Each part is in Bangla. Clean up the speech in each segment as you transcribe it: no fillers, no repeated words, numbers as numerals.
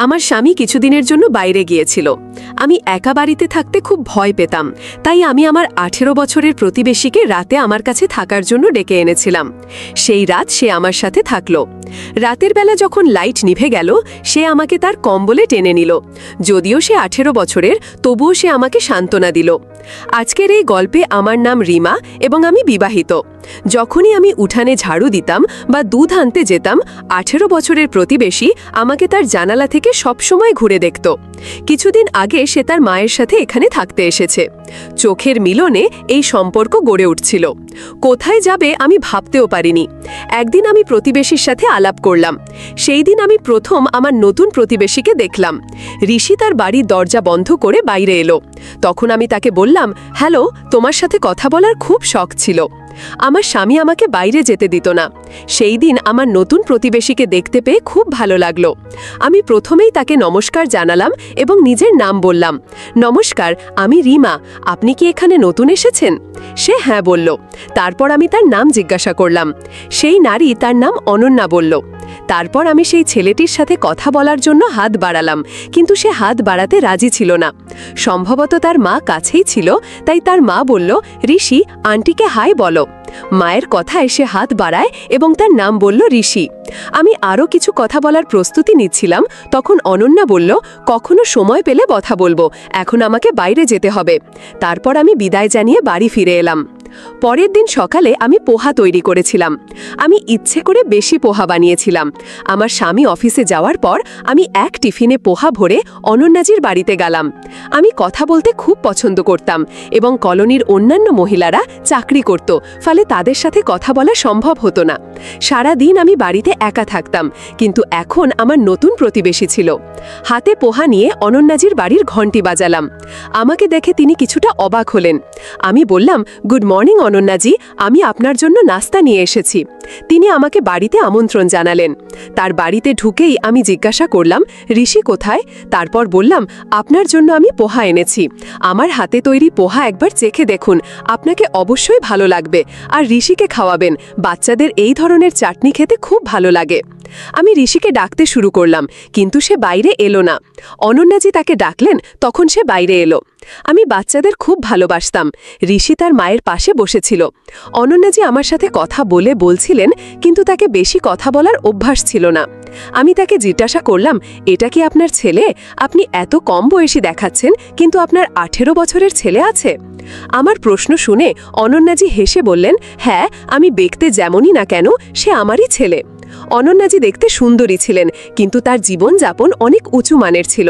আমার স্বামী কিছুদিনের জন্য বাইরে গিয়েছিল। আমি একা বাড়িতে থাকতে খুব ভয় পেতাম, তাই আমি আমার 18 বছরের প্রতিবেশীকে রাতে আমার কাছে থাকার জন্য ডেকে এনেছিলাম। সেই রাত সে আমার সাথে থাকলো। রাতের বেলা যখন লাইট নিভে গেল, সে আমাকে তার কম্বলে টেনে নিল। যদিও সে 18 বছরের, তবুও সে আমাকে সান্ত্বনা দিল। আজকের এই গল্পে আমার নাম রিমা এবং আমি বিবাহিত। যখনই আমি উঠানে ঝাড়ু দিতাম বা দুধ আনতে যেতাম, 18 বছরের প্রতিবেশী আমাকে তার জানালা থেকে সবসময় ঘুরে দেখত। কিছুদিন আগে সে তার মায়ের সাথে এখানে থাকতে এসেছে। চোখের মিলনে এই সম্পর্ক গড়ে উঠছিল। কোথায় যাবে আমি ভাবতেও পারিনি। একদিন আমি প্রতিবেশীর সাথে আলাপ করলাম। সেই দিন আমি প্রথম আমার নতুন প্রতিবেশীকে দেখলাম। ঋষি তার বাড়ির দরজা বন্ধ করে বাইরে এলো। তখন আমি তাকে বললাম, হ্যালো, তোমার সাথে কথা বলার খুব শখ ছিল। আমার স্বামী আমাকে বাইরে যেতে দিত না। সেই দিন আমার নতুন প্রতিবেশীকে দেখতে পেয়ে খুব ভালো লাগলো। আমি প্রথমেই তাকে নমস্কার জানালাম এবং নিজের নাম বললাম। নমস্কার, আমি রিমা, আপনি কি এখানে নতুন এসেছেন? সে হ্যাঁ বলল। তারপর আমি তার নাম জিজ্ঞাসা করলাম। সেই নারী তার নাম অনন্যা বলল। তারপর আমি সেই ছেলেটির সাথে কথা বলার জন্য হাত বাড়ালাম, কিন্তু সে হাত বাড়াতে রাজি ছিল না। সম্ভবত তার মা কাছেই ছিল, তাই তার মা বলল, ঋষি, আন্টিকে হাই বলো। মায়ের কথায় সে হাত বাড়ায় এবং তার নাম বলল ঋষি। আমি আরও কিছু কথা বলার প্রস্তুতি নিচ্ছিলাম, তখন অনন্যা বলল, কখনো সময় পেলে কথা বলবো, এখন আমাকে বাইরে যেতে হবে। তারপর আমি বিদায় জানিয়ে বাড়ি ফিরে এলাম। পরের দিন সকালে আমি পোহা তৈরি করেছিলাম। আমি ইচ্ছে করে বেশি পোহা বানিয়েছিলাম। আমার স্বামী অফিসে যাওয়ার পর আমি এক টিফিনে পোহা ভরে অনন্যাজির বাড়িতে গেলাম। আমি কথা বলতে খুব পছন্দ করতাম এবং কলোনির অন্যান্য মহিলারা চাকরি করত, ফলে তাদের সাথে কথা বলা সম্ভব হতো না। সারা দিন আমি বাড়িতে একা থাকতাম, কিন্তু এখন আমার নতুন প্রতিবেশী ছিল। হাতে পোহা নিয়ে অনন্যাজির বাড়ির ঘণ্টি বাজালাম। আমাকে দেখে তিনি কিছুটা অবাক হলেন। আমি বললাম, গুড মর্নিং অনন্যাজি, আমি আপনার জন্য নাস্তা নিয়ে এসেছি। তিনি আমাকে বাড়িতে আমন্ত্রণ জানালেন। তার বাড়িতে ঢুকেই আমি জিজ্ঞাসা করলাম, ঋষি কোথায়? তারপর বললাম, আপনার জন্য আমি পোহা এনেছি। আমার হাতে তৈরি পোহা একবার চেখে দেখুন, আপনাকে অবশ্যই ভালো লাগবে। আর ঋষিকে খাওয়াবেন, বাচ্চাদের এই ধরনের চাটনি খেতে খুব ভালো লাগে। আমি ঋষিকে ডাকতে শুরু করলাম, কিন্তু সে বাইরে এলো না। অনন্যাজি তাকে ডাকলেন, তখন সে বাইরে এলো। আমি বাচ্চাদের খুব ভালোবাসতাম। ঋষি তার মায়ের পাশে বসেছিল। অনন্যাজি আমার সাথে কথা বলছিলেন, কিন্তু তাকে বেশি কথা বলার অভ্যাস ছিল না। আমি তাকে জিজ্ঞাসা করলাম, এটা কি আপনার ছেলে? আপনি এত কম বয়সী দেখাচ্ছেন, কিন্তু আপনার 18 বছরের ছেলে আছে? আমার প্রশ্ন শুনে অনন্যাজি হেসে বললেন, হ্যাঁ, আমি দেখতে যেমনই না কেন, সে আমারই ছেলে। অনন্যাজি দেখতে সুন্দরী ছিলেন, কিন্তু তার জীবনযাপন অনেক উঁচু মানের ছিল।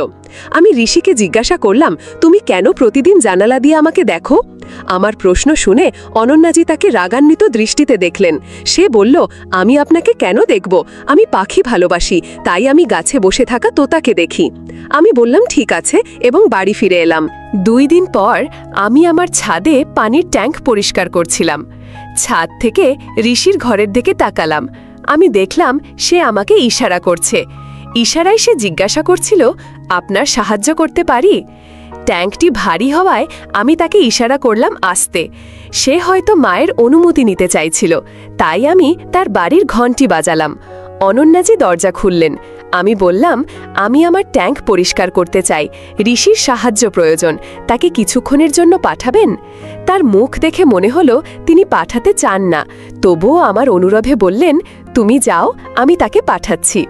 আমি ঋষিকে জিজ্ঞাসা করলাম, তুমি কেন প্রতিদিন জানালা দিয়ে আমাকে দেখো? আমার প্রশ্ন শুনে অনন্যাজি তাকে রাগান্বিত দৃষ্টিতে দেখলেন। সে বলল, আমি আপনাকে কেন দেখব? আমি পাখি ভালোবাসি, তাই আমি গাছে বসে থাকা তোতাকে দেখি। আমি বললাম, ঠিক আছে, এবং বাড়ি ফিরে এলাম। 2 দিন পর আমি আমার ছাদে পানির ট্যাঙ্ক পরিষ্কার করছিলাম। ছাদ থেকে ঋষির ঘরের দিকে তাকালাম। আমি দেখলাম সে আমাকে ইশারা করছে। ইশারায় সে জিজ্ঞাসা করছিল, আপনার সাহায্য করতে পারি? ট্যাঙ্কটি ভারী হওয়ায় আমি তাকে ইশারা করলাম আসতে। সে হয়তো মায়ের অনুমতি নিতে চাইছিল, তাই আমি তার বাড়ির ঘণ্টি বাজালাম। অনন্যাজি দরজা খুললেন। আমি বললাম, আমি আমার ট্যাঙ্ক পরিষ্কার করতে চাই, ঋষির সাহায্য প্রয়োজন, তাকে কিছুক্ষণের জন্য পাঠাবেন? তার মুখ দেখে মনে হলো তিনি পাঠাতে চান না, তবুও আমার অনুরোধে বললেন, তুমি যাও, আমি তাকে পাঠাচ্ছি।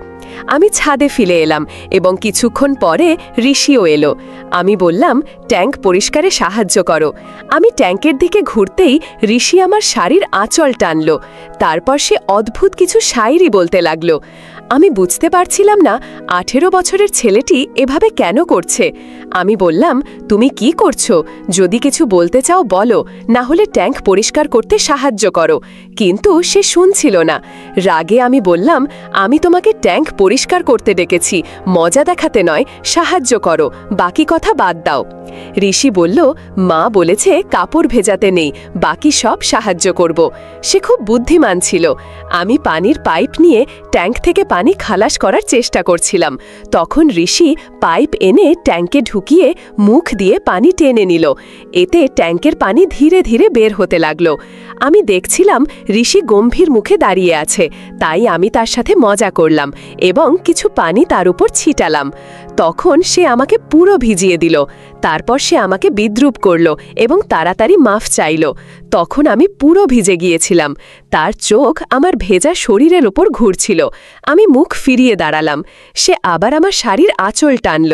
আমি ছাদে ফিরে এলাম এবং কিছুক্ষণ পরে ঋষিও এলো। আমি বললাম, ট্যাঙ্ক পরিষ্কারে সাহায্য করো। আমি ট্যাঙ্কের দিকে ঘুরতেই ঋষি আমার শাড়ির আঁচল টানল। তারপর সে অদ্ভুত কিছু শায়রি বলতে লাগলো। আমি বুঝতে পারছিলাম না 18 বছরের ছেলেটি এভাবে কেন করছে। আমি বললাম, তুমি কি করছো? যদি কিছু বলতে চাও বলো, না হলে ট্যাঙ্ক পরিষ্কার করতে সাহায্য করো। কিন্তু সে শুনছিল না। রাগে আমি বললাম, আমি তোমাকে ট্যাঙ্ক পরিষ্কার করতে ডেকেছি, মজা দেখাতে নয়, সাহায্য করো, বাকি কথা বাদ দাও। ঋষি বলল, মা বলেছে কাপড় ভেজাতে নেই, বাকি সব সাহায্য করব। সে খুব বুদ্ধিমান ছিল। আমি পানির পাইপ নিয়ে ট্যাঙ্ক থেকে পানি খালাস করার চেষ্টা করছিলাম। তখন ঋষি পাইপ এনে ট্যাঙ্কে ঢুকিয়ে মুখ দিয়ে পানি টেনে নিল। এতে ট্যাঙ্কের পানি ধীরে ধীরে বের হতে লাগলো। আমি দেখছিলাম ঋষি গম্ভীর মুখে দাঁড়িয়ে আছে, তাই আমি তার সাথে মজা করলাম এবং কিছু পানি তার উপর ছিটালাম। তখন সে আমাকে পুরো ভিজিয়ে দিল। তারপর সে আমাকে বিদ্রূপ করল এবং তাড়াতাড়ি মাফ চাইল। তখন আমি পুরো ভিজে গিয়েছিলাম। তার চোখ আমার ভেজা শরীরের ওপর ঘুরছিল। আমি মুখ ফিরিয়ে দাঁড়ালাম। সে আবার আমার শাড়ির আঁচল টানল।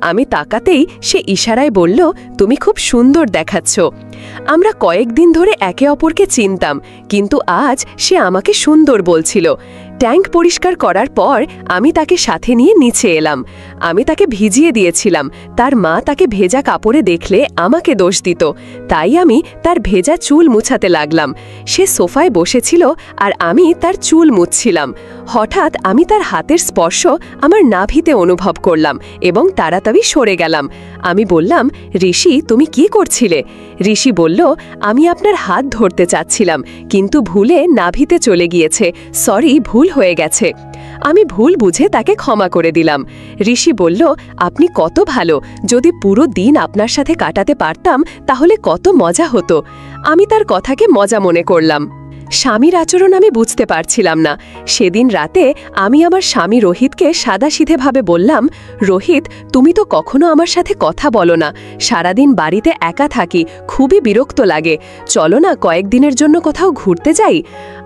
আমি তাকাতেই সে ইশারায় বলল, তুমি খুব সুন্দর দেখাচ্ছ। আমরা কয়েকদিন ধরে একে অপরকে চিনতাম, কিন্তু আজ সে আমাকে সুন্দর বলছিল। ট্যাঙ্ক পরিষ্কার করার পর আমি তাকে সাথে নিয়ে নিচে এলাম। আমি তাকে ভিজিয়ে দিয়েছিলাম। তার মা তাকে ভেজা কাপড়ে দেখলে আমাকে দোষ দিত, তাই আমি তার ভেজা চুল মুছাতে লাগলাম। সে সোফায় বসেছিল আর আমি তার চুল মুছছিলাম। হঠাৎ আমি তার হাতের স্পর্শ আমার নাভিতে অনুভব করলাম এবং তাড়াতাড়ি সরে গেলাম। আমি বললাম, ঋষি, তুমি কি করছিলে? ঋষি বলল, আমি আপনার হাত ধরতে চাচ্ছিলাম, কিন্তু ভুলে নাভিতে চলে গিয়েছে। সরি, ভুল হয়ে গেছে। আমি ভুল বুঝে তাকে ক্ষমা করে দিলাম। ঋষি বলল, আপনি কত ভালো। যদি পুরো দিন আপনার সাথে কাটাতে পারতাম তাহলে কত মজা হতো। আমি তার কথাকে মজা মনে করলাম। স্বামীর আচরণ আমি বুঝতে পারছিলাম না। সেদিন রাতে আমি আমার স্বামী রোহিতকে সাদাসিধেভাবে বললাম, রোহিত, তুমি তো কখনো আমার সাথে কথা বলো না। সারাদিন বাড়িতে একা থাকি, খুবই বিরক্ত লাগে। চলো না কয়েকদিনের জন্য কোথাও ঘুরতে যাই।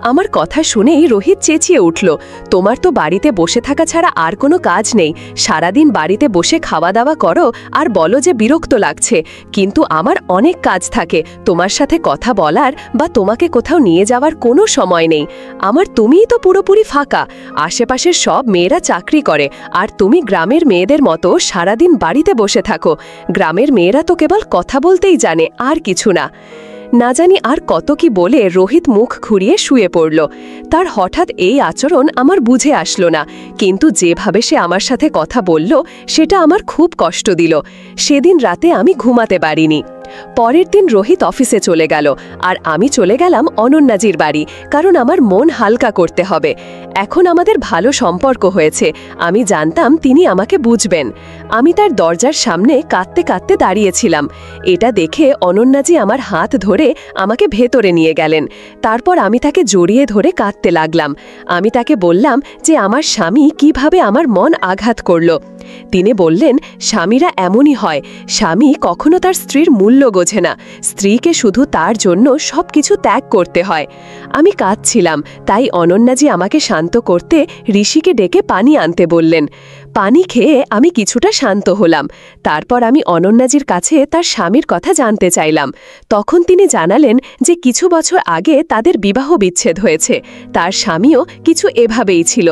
আমার কথা শুনেই রোহিত চেঁচিয়ে উঠল, তোমার তো বাড়িতে বসে থাকা ছাড়া আর কোনো কাজ নেই। সারাদিন বাড়িতে বসে খাওয়া দাওয়া করো আর বলো যে বিরক্ত লাগছে, কিন্তু আমার অনেক কাজ থাকে। তোমার সাথে কথা বলার বা তোমাকে কোথাও নিয়ে যাওয়ার কোনো সময় নেই। আমার তুমিই তো পুরোপুরি ফাঁকা। আশেপাশের সব মেয়েরা চাকরি করে আর তুমি গ্রামের মেয়েদের মতো সারাদিন বাড়িতে বসে থাকো। গ্রামের মেয়েরা তো কেবল কথা বলতেই জানে, আর কিছু না। না জানি আর কত কি বলে রোহিত মুখ ঘুরিয়ে শুয়ে পড়ল। তার হঠাৎ এই আচরণ আমার বুঝে আসলো না, কিন্তু যেভাবে সে আমার সাথে কথা বলল সেটা আমার খুব কষ্ট দিল। সেদিন রাতে আমি ঘুমাতে পারিনি। পরের দিন রোহিত অফিসে চলে গেল আর আমি চলে গেলাম অনন্যাজির বাড়ি, কারণ আমার মন হালকা করতে হবে। এখন আমাদের ভালো সম্পর্ক হয়েছে। আমি জানতাম তিনি আমাকে বুঝবেন। আমি তার দরজার সামনে কাঁদতে কাঁদতে দাঁড়িয়েছিলাম। এটা দেখে অনন্যাজি আমার হাত ধরে আমাকে ভেতরে নিয়ে গেলেন। তারপর আমি তাকে জড়িয়ে ধরে কাঁদতে লাগলাম। আমি তাকে বললাম যে আমার স্বামী কিভাবে আমার মন আঘাত করল। তিনি বললেন, স্বামীরা এমনই হয়। স্বামী কখনো তার স্ত্রীর মূল্য বোঝে না। স্ত্রীকে শুধু তার জন্য সবকিছু ত্যাগ করতে হয়। আমি কাঁদছিলাম, তাই অনন্যাজি আমাকে শান্ত করতে ঋষিকে ডেকে পানি আনতে বললেন। পানি খেয়ে আমি কিছুটা শান্ত হলাম। তারপর আমি অনন্যাজির কাছে তার স্বামীর কথা জানতে চাইলাম। তখন তিনি জানালেন যে কিছু বছর আগে তাদের বিবাহ বিচ্ছেদ হয়েছে। তার স্বামীও কিছু এভাবেই ছিল,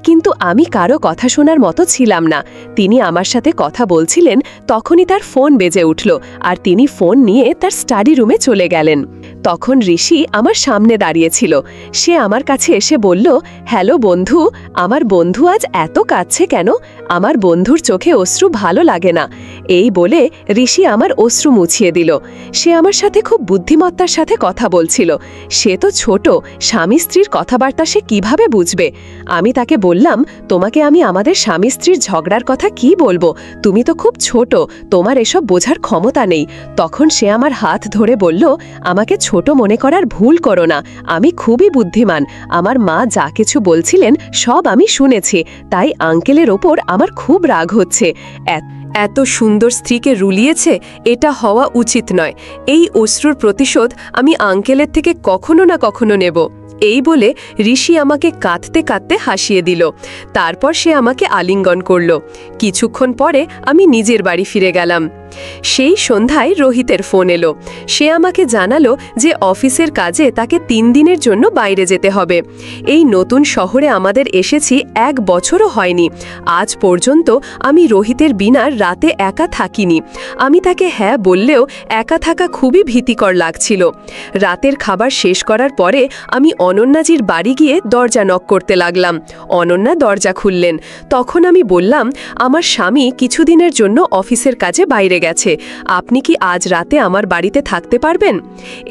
কিন্তু আমি কারো কথা শোনার মতো ছিলাম না। তিনি আমার সাথে কথা বলছিলেন, তখনই তার ফোন বেজে উঠল আর তিনি ফোন নিয়ে তার স্টাডি রুমে চলে গেলেন। তখন ঋষি আমার সামনে দাঁড়িয়েছিল। সে আমার কাছে এসে বলল, হ্যালো বন্ধু, আমার বন্ধু আজ এত কাঁদছে কেন? আমার বন্ধুর চোখে অশ্রু ভালো লাগে না। এই বলে ঋষি আমার অশ্রু মুছিয়ে দিল। সে আমার সাথে খুব বুদ্ধিমত্তার সাথে কথা বলছিল। সে তো ছোট, স্বামী স্ত্রীর কথাবার্তা সে কিভাবে বুঝবে? আমি তাকে বললাম, তোমাকে আমি আমাদের স্বামী স্ত্রীর ঝগড়ার কথা কি বলবো? তুমি তো খুব ছোট, তোমার এসব বোঝার ক্ষমতা নেই। তখন সে আমার হাত ধরে বলল, আমাকে ছোট মনে করার ভুল করো না। আমি খুবই বুদ্ধিমান। আমার মা যা কিছু বলছিলেন সব আমি শুনেছি, তাই আঙ্কেলের ওপর আমার খুব রাগ হচ্ছে। এত সুন্দর স্ত্রীকে রুলিয়েছে, এটা হওয়া উচিত নয়। এই অশ্রুর প্রতিশোধ আমি আঙ্কেলের থেকে কখনো না কখনো নেব। এই বলে ঋষি আমাকে কাঁদতে কাঁদতে হাসিয়ে দিল। তারপর সে আমাকে আলিঙ্গন করল। কিছুক্ষণ পরে আমি নিজের বাড়ি ফিরে গেলাম। সেই সন্ধ্যায় রোহিতের ফোন এলো। সে আমাকে জানালো যে অফিসের কাজে তাকে 3 দিনের জন্য বাইরে যেতে হবে। এই নতুন শহরে আমাদের এসেছি 1 বছরও হয়নি। আজ পর্যন্ত আমি রোহিতের বিনা রাতে একা থাকিনি। আমি তাকে হ্যাঁ বললেও একা থাকা খুবই ভীতিকর লাগছিল। রাতের খাবার শেষ করার পরে আমি অনন্যাজির বাড়ি গিয়ে দরজা নক করতে লাগলাম। অনন্যা দরজা খুললেন। তখন আমি বললাম, আমার স্বামী কিছুদিনের জন্য অফিসের কাজে বাইরে গেছে, আপনি কি আজ রাতে আমার বাড়িতে থাকতে পারবেন?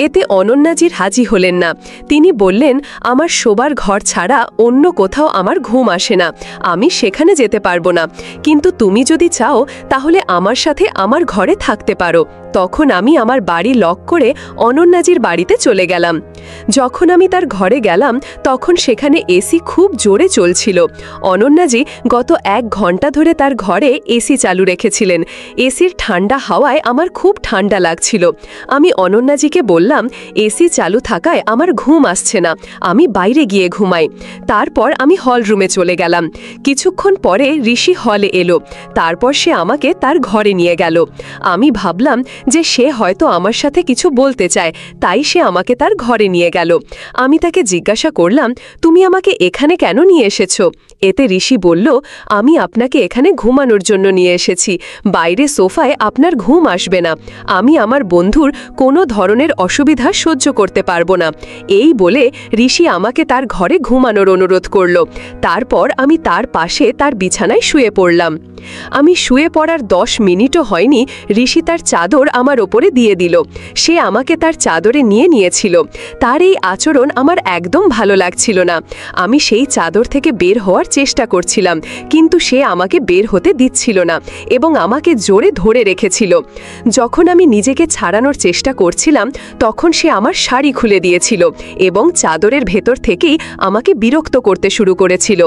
এতে অনন্যাজির হাজি হলেন না। তিনি বললেন, আমার শোবার ঘর ছাড়া অন্য কোথাও আমার ঘুম আসে না, আমি সেখানে যেতে পারবো না, কিন্তু তুমি যদি চাও তাহলে আমার সাথে আমার ঘরে থাকতে পারো। তখন আমি আমার বাড়ি লক করে অনন্যাজির বাড়িতে চলে গেলাম। যখন আমি তার ঘরে গেলাম তখন সেখানে এসি খুব জোরে চলছিল। অনন্যাজি গত 1 ঘন্টা ধরে তার ঘরে এসি চালু রেখেছিলেন। এসির ঠান্ডা হাওয়ায় আমার খুব ঠান্ডা লাগছিল। আমি অনন্যাজিকে বললাম, এসি চালু থাকায় আমার ঘুম আসছে না, আমি বাইরে গিয়ে ঘুমাই। তারপর আমি হল রুমে চলে গেলাম। কিছুক্ষণ পরে ঋষি হলে এলো। তারপর সে আমাকে তার ঘরে নিয়ে গেল। আমি ভাবলাম যে সে হয়তো আমার সাথে কিছু বলতে চায়, তাই সে আমাকে তার ঘরে নিয়ে গেল। আমি তাকে জিজ্ঞাসা করলাম, তুমি আমাকে এখানে কেন নিয়ে এসেছো? এতে ঋষি বলল, আমি আপনাকে এখানে ঘুমানোর জন্য নিয়ে এসেছি, বাইরে সোফায় আপনার ঘুম আসবে না, আমি আমার বন্ধুর কোনো ধরনের অসুবিধা সহ্য করতে পারবো না। এই বলে ঋষি আমাকে তার ঘরে ঘুমানোর অনুরোধ করল। তারপর আমি তার পাশে তার বিছানায় শুয়ে পড়লাম। আমি শুয়ে পড়ার 10 মিনিটও হয়নি ঋষি তার চাদর আমার ওপরে দিয়ে দিল। সে আমাকে তার চাদরে নিয়েছিল। তার এই আচরণ আমার একদম ভালো লাগছিল না। আমি সেই চাদর থেকে বের হওয়ার চেষ্টা করছিলাম, কিন্তু সে আমাকে বের হতে দিচ্ছিল না এবং আমাকে জোরে ধরে রেখেছিল। যখন আমি নিজেকে ছাড়ানোর চেষ্টা করছিলাম তখন সে আমার শাড়ি খুলে দিয়েছিল এবং চাদরের ভেতর থেকেই আমাকে বিরক্ত করতে শুরু করেছিল।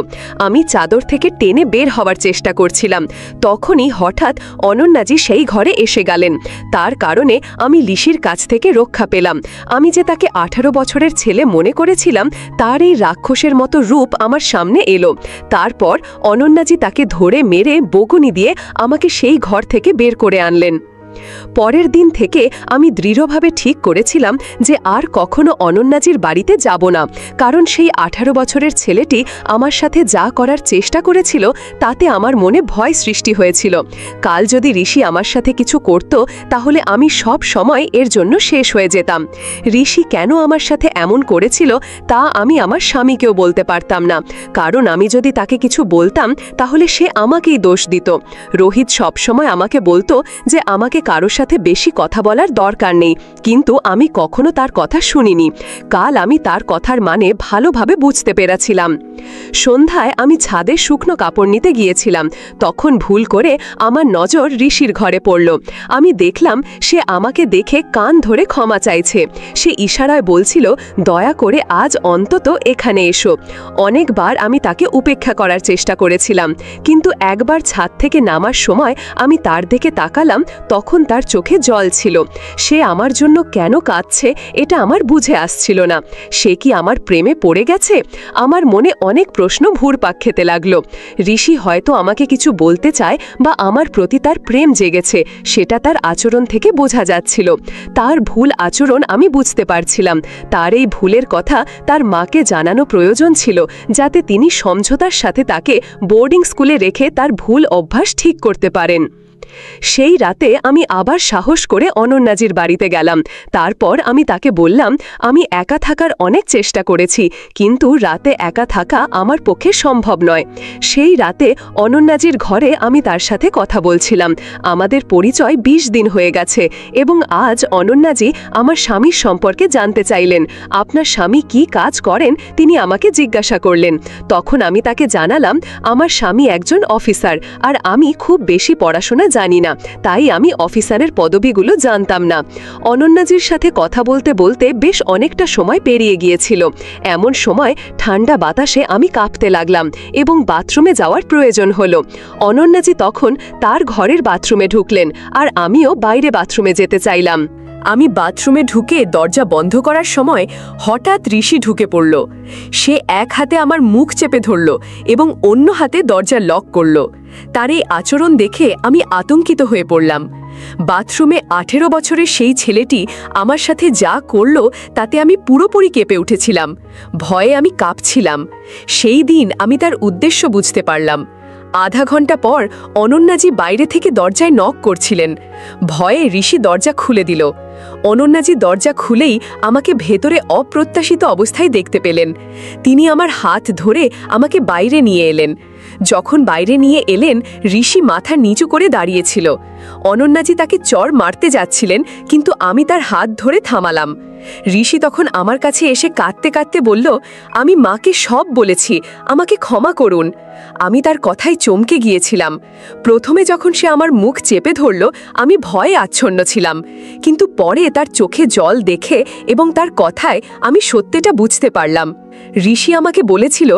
আমি চাদর থেকে টেনে বের হওয়ার চেষ্টা করছিলাম। তখনই হঠাৎ অনন্যাজি সেই ঘরে এসে গেলেন। তার কারণে আমি লিসির কাছ থেকে রক্ষা পেলাম। আমি যে তাকে 18 বছরের ছেলে মনে করেছিলাম, তার এই রাক্ষসের মতো রূপ আমার সামনে এলো। তারপর অনন্যাজি তাকে ধরে মেরে বকুনি দিয়ে আমাকে সেই ঘর থেকে বের করে আনলেন। পরের দিন থেকে আমি দৃঢ়ভাবে ঠিক করেছিলাম যে আর কখনো অনন্যাজির বাড়িতে যাব না, কারণ সেই 18 বছরের ছেলেটি আমার সাথে যা করার চেষ্টা করেছিল তাতে আমার মনে ভয় সৃষ্টি হয়েছিল। কাল যদি ঋষি আমার সাথে কিছু করত তাহলে আমি সব সময় এর জন্য শেষ হয়ে যেতাম। ঋষি কেন আমার সাথে এমন করেছিল তা আমি আমার স্বামীকেও বলতে পারতাম না, কারণ আমি যদি তাকে কিছু বলতাম তাহলে সে আমাকেই দোষ দিত। রোহিত সবসময় আমাকে বলতো যে আমাকে কারোর সাথে বেশি কথা বলার দরকার নেই, কিন্তু আমি কখনো তার কথা শুনিনি। কাল আমি তার কথার মানে ভালোভাবে বুঝতে পেরেছিলাম। সন্ধ্যায় আমি ছাদে শুকনো কাপড় নিতে গিয়েছিলাম। তখন ভুল করে আমার নজর ঋষির ঘরে পড়ল। আমি দেখলাম সে আমাকে দেখে কান ধরে ক্ষমা চাইছে। সে ইশারায় বলছিল, দয়া করে আজ অন্তত এখানে এসো। অনেকবার আমি তাকে উপেক্ষা করার চেষ্টা করেছিলাম, কিন্তু একবার ছাদ থেকে নামার সময় আমি তার দিকে তাকালাম, তখন তার চোখে জল ছিল। সে আমার জন্য কেন কাঁদছে এটা আমার বুঝে আসছিল না। সে কি আমার প্রেমে পড়ে গেছে? আমার মনে অনেক প্রশ্ন ঘুরপাক খেতে লাগলো। ঋষি হয়তো আমাকে কিছু বলতে চায় বা আমার প্রতি তার প্রেম জেগেছে, সেটা তার আচরণ থেকে বোঝা যাচ্ছিল। তার ভুল আচরণ আমি বুঝতে পারছিলাম। তার এই ভুলের কথা তার মাকে জানানো প্রয়োজন ছিল, যাতে তিনি সমঝোতার সাথে তাকে বোর্ডিং স্কুলে রেখে তার ভুল অভ্যাস ঠিক করতে পারেন। সেই রাতে আমি আবার সাহস করে অনন্যাজির বাড়িতে গেলাম। তারপর আমি তাকে বললাম, আমি একা থাকার অনেক চেষ্টা করেছি, কিন্তু রাতে একা থাকা আমার পক্ষে সম্ভব নয়। সেই রাতে অনন্যাজির ঘরে আমি তার সাথে কথা বলছিলাম। আমাদের পরিচয় 20 দিন হয়ে গেছে এবং আজ অনন্যাজি আমার স্বামীর সম্পর্কে জানতে চাইলেন। আপনার স্বামী কি কাজ করেন তিনি আমাকে জিজ্ঞাসা করলেন। তখন আমি তাকে জানালাম, আমার স্বামী একজন অফিসার আর আমি খুব বেশি পড়াশোনা জানি না, তাই আমি অফিসারের পদবিগুলো জানতাম না। অনন্যাজির সাথে কথা বলতে বলতে বেশ অনেকটা সময় পেরিয়ে গিয়েছিল। এমন সময় ঠান্ডা বাতাসে আমি কাঁপতে লাগলাম এবং বাথরুমে যাওয়ার প্রয়োজন হলো। অনন্যাজি তখন তার ঘরের বাথরুমে ঢুকলেন আর আমিও বাইরে বাথরুমে যেতে চাইলাম। আমি বাথরুমে ঢুকে দরজা বন্ধ করার সময় হঠাৎ ঋষি ঢুকে পড়ল। সে এক হাতে আমার মুখ চেপে ধরল এবং অন্য হাতে দরজা লক করল। তার এই আচরণ দেখে আমি আতঙ্কিত হয়ে পড়লাম। বাথরুমে 18 বছরের সেই ছেলেটি আমার সাথে যা করল তাতে আমি পুরোপুরি কেঁপে উঠেছিলাম। ভয়ে আমি কাঁপছিলাম। সেই দিন আমি তার উদ্দেশ্য বুঝতে পারলাম। আধা ঘন্টা পর অনন্যাজি বাইরে থেকে দরজায় নক করছিলেন। ভয়ে ঋষি দরজা খুলে দিল। অনন্যাজি দরজা খুলেই আমাকে ভেতরে অপ্রত্যাশিত অবস্থায় দেখতে পেলেন। তিনি আমার হাত ধরে আমাকে বাইরে নিয়ে এলেন। যখন বাইরে নিয়ে এলেন, ঋষি মাথা নিচু করে দাঁড়িয়েছিল। অনন্যাজি তাকে চড় মারতে যাচ্ছিলেন, কিন্তু আমি তার হাত ধরে থামালাম। ঋষি তখন আমার কাছে এসে কাঁদতে কাঁদতে বলল, আমি মাকে সব বলেছি, আমাকে ক্ষমা করুন। আমি তার কথায় চমকে গিয়েছিলাম। প্রথমে যখন সে আমার মুখ চেপে ধরল, আমি ভয়ে আচ্ছন্ন ছিলাম, কিন্তু পরে তার চোখে জল দেখে এবং তার কথায় আমি সত্যিটা বুঝতে পারলাম। ঋষি আমাকে বলেছিল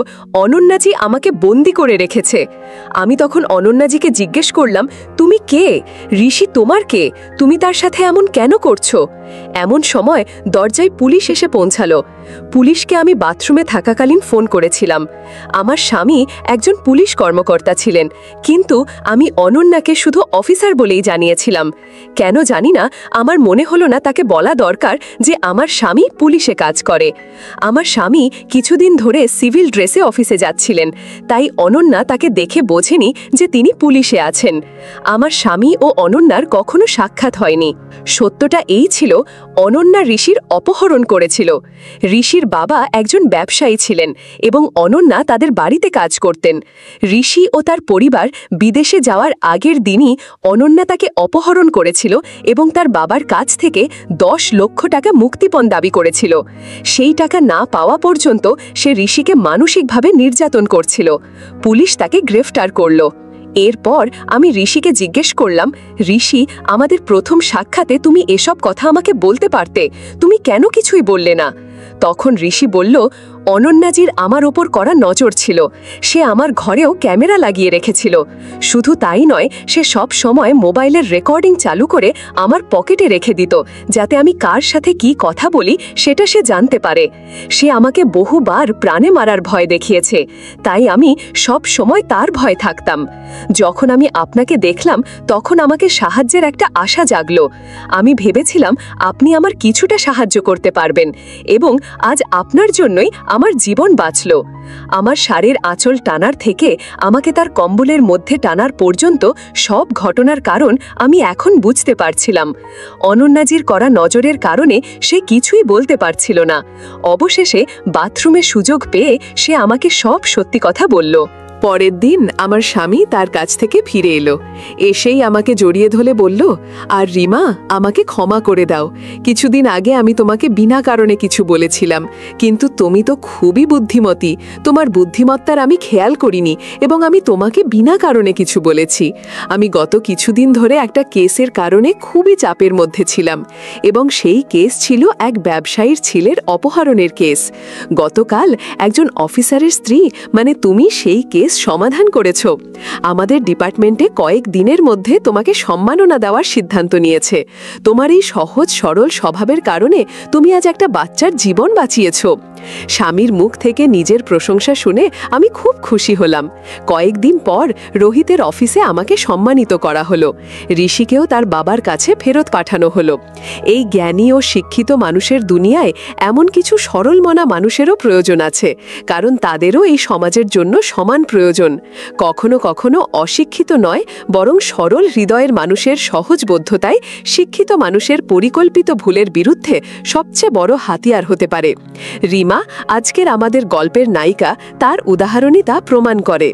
অনন্যাজি আমাকে বন্দি করে রেখেছে। আমি তখন অনন্যাজিকে জিজ্ঞেস করলাম, তুমি কে? ঋষি তোমার কে? তুমি তার সাথে এমন কেন করছো? এমন সময় দরজায় পুলিশ এসে পৌঁছালো। পুলিশকে আমি বাথরুমে থাকাকালীন ফোন করেছিলাম। আমার স্বামী একজন পুলিশ কর্মকর্তা ছিলেন, কিন্তু আমি অনন্যাকে শুধু অফিসার বলেই জানিয়েছিলাম। কেন জানি না, আমার মনে হলো না তাকে বলা দরকার যে আমার স্বামী পুলিশে কাজ করে। আমার স্বামী কিছুদিন ধরে সিভিল ড্রেসে অফিসে যাচ্ছিলেন, তাই অনন্যা তাকে দেখে বোঝেনি যে তিনি পুলিশে আছেন। আমার স্বামী ও অনন্যার কখনো সাক্ষাৎ হয়নি। সত্যটা এই ছিল, অনন্যা ঋষির অপহরণ করেছিল। ঋষির বাবা একজন ব্যবসায়ী ছিলেন এবং অনন্যা তাদের বাড়িতে কাজ করতেন। ঋষি ও তার পরিবার বিদেশে যাওয়ার আগের দিনই অনন্যা তাকে অপহরণ করেছিল এবং তার বাবার কাছ থেকে 10 লক্ষ টাকা মুক্তিপণ দাবি করেছিল। সেই টাকা না পাওয়া পর্যন্ত সে ঋষিকে মানসিকভাবে নির্যাতন করছিল। পুলিশ তাকে গ্রেফতার করল। এরপর আমি ঋষিকে জিজ্ঞেস করলাম, ঋষি, আমাদের প্রথম সাক্ষাতে তুমি এসব কথা আমাকে বলতে পারতে, তুমি কেন কিছুই বললে না? তখন ঋষি বলল, অনন্যাজির আমার ওপর করা নজর ছিল। সে আমার ঘরেও ক্যামেরা লাগিয়ে রেখেছিল। শুধু তাই নয়, সে সব সময় মোবাইলের রেকর্ডিং চালু করে আমার পকেটে রেখে দিত, যাতে আমি কার সাথে কি কথা বলি সেটা সে জানতে পারে। সে আমাকে বহুবার প্রাণে মারার ভয় দেখিয়েছে, তাই আমি সব সময় তার ভয় থাকতাম। যখন আমি আপনাকে দেখলাম, তখন আমাকে সাহায্যের একটা আশা জাগলো। আমি ভেবেছিলাম আপনি আমার কিছুটা সাহায্য করতে পারবেন, এবং আজ আপনার জন্যই আমার জীবন বাঁচল। আমার শাড়ির আঁচল টানার থেকে আমাকে তার কম্বলের মধ্যে টানার পর্যন্ত সব ঘটনার কারণ আমি এখন বুঝতে পারছিলাম। অনন্যাজির করা নজরের কারণে সে কিছুই বলতে পারছিল না। অবশেষে বাথরুমে সুযোগ পেয়ে সে আমাকে সব সত্যি কথা বলল। পরের দিন আমার স্বামী তার কাছ থেকে ফিরে এলো। এসেই আমাকে জড়িয়ে ধরে বলল, আর রিমা, আমাকে ক্ষমা করে দাও। কিছুদিন আগে আমি তোমাকে বিনা কারণে কিছু বলেছিলাম, কিন্তু তুমি তো খুবই বুদ্ধিমতী। তোমার বুদ্ধিমত্তার আমি খেয়াল করিনি এবং আমি তোমাকে বিনা কারণে কিছু বলেছি। আমি গত কিছুদিন ধরে একটা কেসের কারণে খুবই চাপের মধ্যে ছিলাম, এবং সেই কেস ছিল এক ব্যবসায়ীর ছেলের অপহরণের কেস। গতকাল একজন অফিসারের স্ত্রী, মানে তুমি, সেই কেস সমাধান করেছ। আমাদের ডিপার্টমেন্টে কয়েক দিনের মধ্যে তোমাকে সম্মাননা দেওয়ার সিদ্ধান্ত নিয়েছে। তোমার এই সহজ সরল স্বভাবের কারণে তুমি আজ একটা বাচ্চার জীবন বাঁচিয়েছ। স্বামীর মুখ থেকে নিজের প্রশংসা শুনে আমি খুব খুশি হলাম। কয়েকদিন পর রোহিতের অফিসে আমাকে সম্মানিত করা হলো। ঋষিকেও তার বাবার কাছে ফেরত পাঠানো হলো। এই জ্ঞানী ও শিক্ষিত মানুষের দুনিয়ায় এমন কিছু সরল মনা মানুষেরও প্রয়োজন আছে, কারণ তাদেরও এই সমাজের জন্য সমান প্রয়োজন। কখনো কখনো অশিক্ষিত নয়, বরং সরল হৃদয়ের মানুষের সহজবোধ্যতাই শিক্ষিত মানুষের পরিকল্পিত ভুলের বিরুদ্ধে সবচেয়ে বড় হাতিয়ার হতে পারে। রিমা, আজকের আমাদের গল্পের নায়িকা, তার উদাহরণই তা প্রমাণ করে।